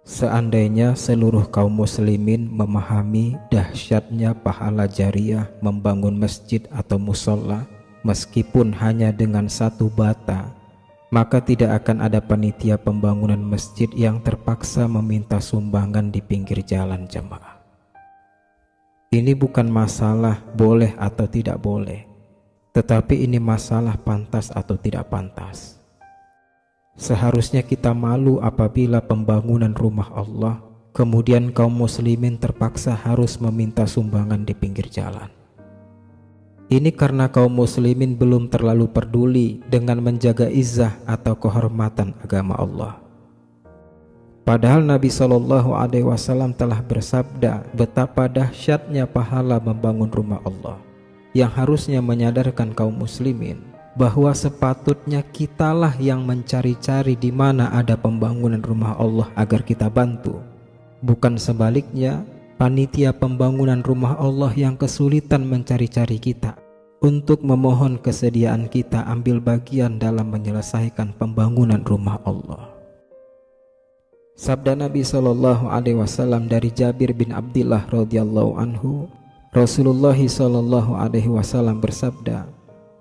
Seandainya seluruh kaum muslimin memahami dahsyatnya pahala jariah membangun masjid atau musola, meskipun hanya dengan satu bata, maka tidak akan ada panitia pembangunan masjid yang terpaksa meminta sumbangan di pinggir jalan jemaah. Ini bukan masalah boleh atau tidak boleh, tetapi ini masalah pantas atau tidak pantas. Seharusnya kita malu apabila pembangunan rumah Allah, kemudian kaum muslimin terpaksa harus meminta sumbangan di pinggir jalan. Ini karena kaum muslimin belum terlalu peduli dengan menjaga izzah atau kehormatan agama Allah. Padahal Nabi SAW telah bersabda betapa dahsyatnya pahala membangun rumah Allah, yang harusnya menyadarkan kaum muslimin bahwa sepatutnya kitalah yang mencari-cari di mana ada pembangunan rumah Allah agar kita bantu, bukan sebaliknya panitia pembangunan rumah Allah yang kesulitan mencari-cari kita untuk memohon kesediaan kita ambil bagian dalam menyelesaikan pembangunan rumah Allah. Sabda Nabi SAW dari Jabir bin Abdullah radhiyallahu anhu, Rasulullah SAW bersabda,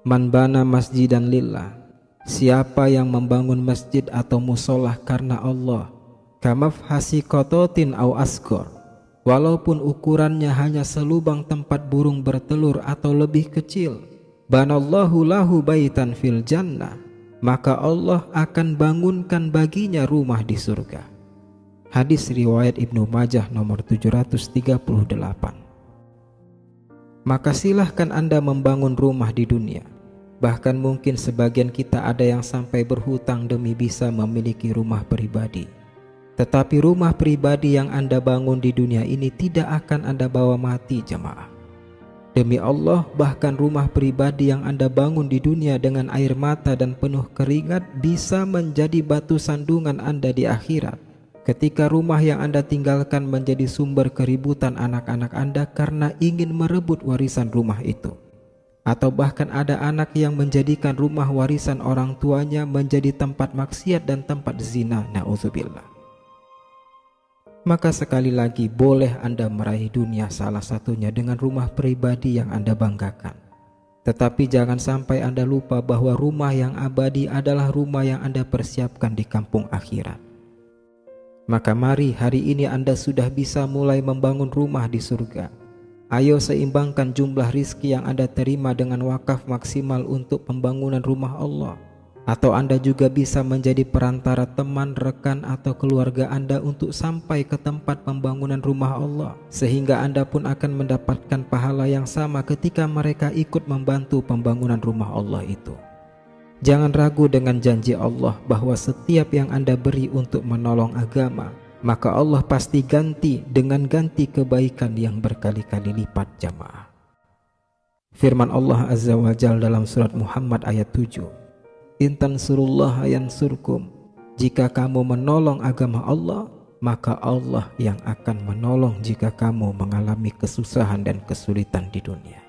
"Man bana masjidan lillah," siapa yang membangun masjid atau musolah karena Allah, kamafhasi kototin au asgor, walaupun ukurannya hanya selubang tempat burung bertelur atau lebih kecil, banallahu lahu baitan fil jannah, maka Allah akan bangunkan baginya rumah di surga. Hadis riwayat Ibnu Majah nomor 738. Maka silahkan Anda membangun rumah di dunia. Bahkan mungkin sebagian kita ada yang sampai berhutang demi bisa memiliki rumah pribadi. Tetapi rumah pribadi yang Anda bangun di dunia ini tidak akan Anda bawa mati jemaah. Demi Allah, bahkan rumah pribadi yang Anda bangun di dunia dengan air mata dan penuh keringat bisa menjadi batu sandungan Anda di akhirat, ketika rumah yang Anda tinggalkan menjadi sumber keributan anak-anak Anda karena ingin merebut warisan rumah itu. Atau bahkan ada anak yang menjadikan rumah warisan orang tuanya menjadi tempat maksiat dan tempat zina, na'udzubillah. Maka sekali lagi, boleh Anda meraih dunia salah satunya dengan rumah pribadi yang Anda banggakan. Tetapi jangan sampai Anda lupa bahwa rumah yang abadi adalah rumah yang Anda persiapkan di kampung akhirat. Maka mari hari ini Anda sudah bisa mulai membangun rumah di surga. Ayo seimbangkan jumlah rizki yang Anda terima dengan wakaf maksimal untuk pembangunan rumah Allah. Atau Anda juga bisa menjadi perantara teman, rekan, atau keluarga Anda untuk sampai ke tempat pembangunan rumah Allah, sehingga Anda pun akan mendapatkan pahala yang sama ketika mereka ikut membantu pembangunan rumah Allah itu. Jangan ragu dengan janji Allah bahwa setiap yang Anda beri untuk menolong agama, maka Allah pasti ganti dengan ganti kebaikan yang berkali-kali lipat jamaah. Firman Allah Azza wa Jalla dalam surat Muhammad ayat 7, "In tansurullaha yansurkum," jika kamu menolong agama Allah, maka Allah yang akan menolong jika kamu mengalami kesusahan dan kesulitan di dunia.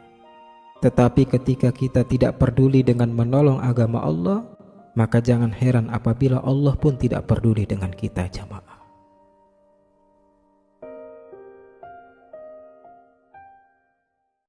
Tetapi ketika kita tidak peduli dengan menolong agama Allah, maka jangan heran apabila Allah pun tidak peduli dengan kita jamaah.